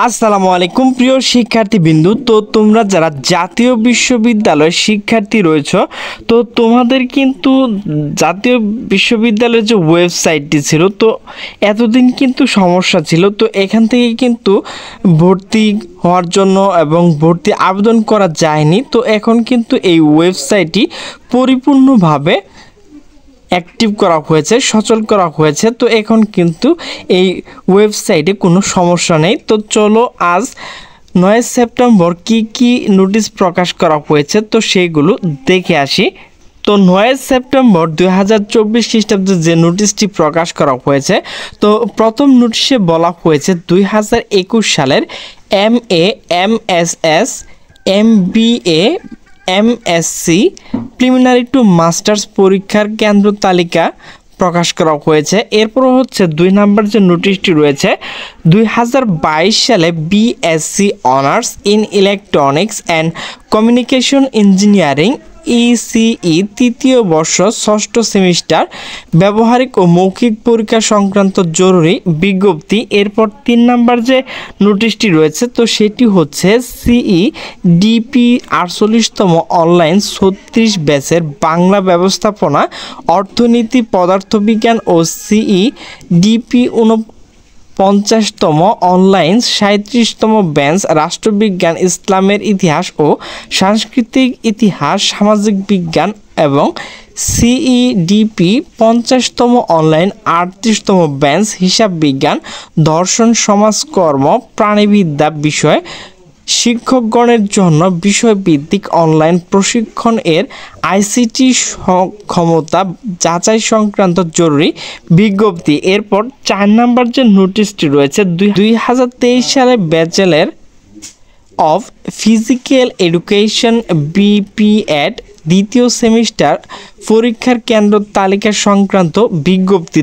আসসালামু আলাইকুম প্রিয় শিক্ষার্থীবৃন্দু। তো তোমরা যারা জাতীয় বিশ্ববিদ্যালয়ের শিক্ষার্থী রয়েছ, তো তোমাদের কিন্তু জাতীয় বিশ্ববিদ্যালয়ের যে ওয়েবসাইটটি ছিল, তো এতদিন কিন্তু সমস্যা ছিল। তো এখান থেকে কিন্তু ভর্তি হওয়ার জন্য এবং ভর্তি আবেদন করা যায়নি। তো এখন কিন্তু এই ওয়েবসাইটটি পরিপূর্ণভাবে অ্যাক্টিভ করা হয়েছে, সচল করা হয়েছে। তো এখন কিন্তু এই ওয়েবসাইটে কোনো সমস্যা নেই। তো চলো আজ 9 সেপ্টেম্বর কি নোটিশ প্রকাশ করা হয়েছে তো সেইগুলো দেখে আসি। তো 9 সেপ্টেম্বর 2024 খ্রিস্টাব্দে যে নোটিশটি প্রকাশ করা হয়েছে, তো প্রথম নোটিশে বলা হয়েছে 2021 সালের MA MSS MBA MSc preliminary to masters পরীক্ষার কেন্দ্র তালিকা প্রকাশ করা হয়েছে। এরপর হচ্ছে 2 নম্বর যে নোটিশটি রয়েছে 2022 সালে BSc honours in electronics and communication engineering ECE তৃতীয় বর্ষ ষষ্ঠ সেমিস্টার ব্যবহারিক ও মৌখিক পরীক্ষা সংক্রান্ত জরুরি বিজ্ঞপ্তি। এরপর 3 নম্বর যে নোটিশটি রয়েছে তো সেটি হচ্ছে CEDP 48তম অনলাইন 36 ব্যাচের বাংলা ব্যবস্থাপনা অর্থনীতি পদার্থবিজ্ঞান ও CEDP 49তম অনলাইন 37তম ব্যাচ রাষ্ট্রবিজ্ঞান ইসলামের ইতিহাস ও সাংস্কৃতিক ইতিহাস সামাজিক বিজ্ঞান এবং CEDP 50তম অনলাইন 38তম ব্যাচ হিসাব বিজ্ঞান দর্শন সমাজকর্ম প্রাণীবিদ্যা বিষয় শিক্ষকগণের জন্য বিষয়ভিত্তিক অনলাইন প্রশিক্ষণ এর ICT ক্ষমতা যাচাই সংক্রান্ত জরুরি বিজ্ঞপ্তি। এরপর 4 নম্বর যে নোটিশটি রয়েছে 2023 সালে bachelor of physical education BPEd দ্বিতীয় সেমিস্টার পরীক্ষার কেন্দ্র তালিকা সংক্রান্ত বিজ্ঞপ্তি।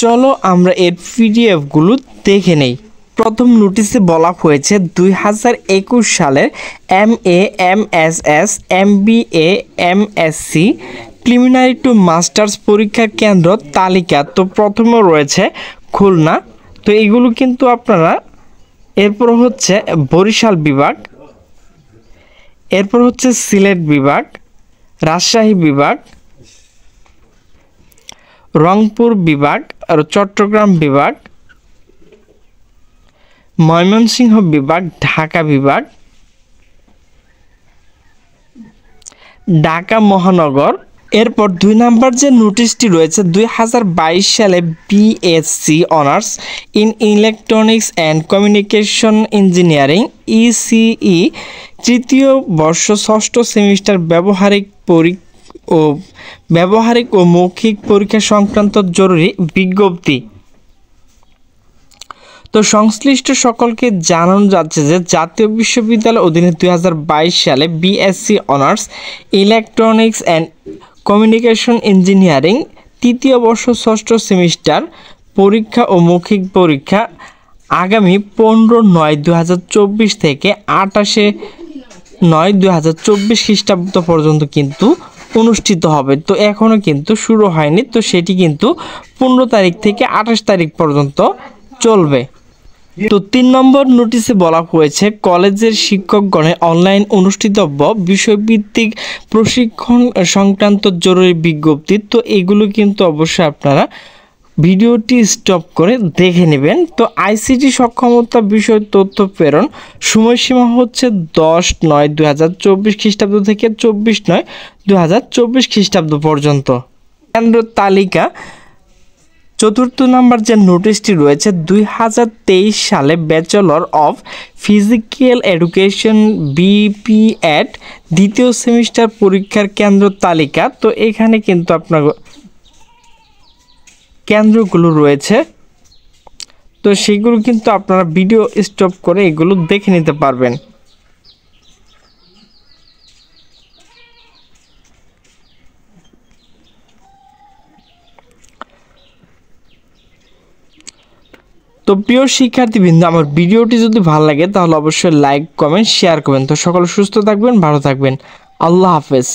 চলো আমরা এর PDFগুলো দেখে নেই। প্রথম নোটিশে বলা হয়েছে 2021 সালের MA MSS MBA MSc preliminary to masters পরীক্ষার কেন্দ্র তালিকা। তো প্রথমে রয়েছে খুলনা, তো এগুলো কিন্তু আপনারা, এরপর হচ্ছে বরিশাল বিভাগ, এরপর হচ্ছে সিলেট বিভাগ, রাজশাহী বিভাগ, রংপুর বিভাগ আর চট্টগ্রাম বিভাগ, ময়মনসিংহ বিভাগ, ঢাকা বিভাগ, ঢাকা মহানগর। এরপর 2 নম্বর যে নোটিশটি রয়েছে 2022 সালে BSc honours in electronics and communication engineering ECE তৃতীয় বর্ষ ষষ্ঠ সেমিস্টার ব্যবহারিক ও মৌখিক পরীক্ষা সংক্রান্ত জরুরি বিজ্ঞপ্তি। তো সংশ্লিষ্ট সকলকে জানানো যাচ্ছে যে জাতীয় বিশ্ববিদ্যালয় অধীনে 2022 সালে BSc honours electronics and communication engineering তৃতীয় বর্ষ ষষ্ঠ সেমিস্টার পরীক্ষা ও মৌখিক পরীক্ষা আগামী 15/9/2024 থেকে 28/9/2024 খ্রিস্টাব্দ পর্যন্ত কিন্তু অনুষ্ঠিত হবে। তো এখনও কিন্তু শুরু হয়নি, তো সেটি কিন্তু 15 তারিখ থেকে 28 তারিখ পর্যন্ত চলবে। তো 3 নম্বর নোটিশে বলা হয়েছে কলেজের শিক্ষকগণের অনলাইন অনুষ্ঠিতব্য বিষয়ভিত্তিক প্রশিক্ষণ সংক্রান্ত জরুরি বিজ্ঞপ্তি। তো এগুলো কিন্তু অবশ্যই আপনারা ভিডিওটি স্টপ করে দেখে নেবেন। তো ICT সক্ষমতা বিষয় তথ্য প্রেরণ সময়সীমা হচ্ছে 10/9/2024 খ্রিস্টাব্দ থেকে 24/9/2024 খ্রিস্টাব্দ পর্যন্ত। কেন্দ্র তালিকা 4th নম্বর যে নোটিশটি রয়েছে 2023 সালে bachelor of physical education BPEd দ্বিতীয় সেমিস্টার পরীক্ষার কেন্দ্র তালিকা। তো এখানে কিন্তু আপনার কেন্দ্রগুলো রয়েছে, তো সেগুলো কিন্তু আপনারা ভিডিও স্টপ করে এগুলো দেখে নিতে পারবেন। তো প্রিয় শিক্ষার্থীবৃন্দ, আমার ভিডিওটি যদি ভালো লাগে তাহলে অবশ্যই লাইক কমেন্ট শেয়ার করবেন। তো সকলে সুস্থ থাকবেন, ভালো থাকবেন, আল্লাহ হাফেজ।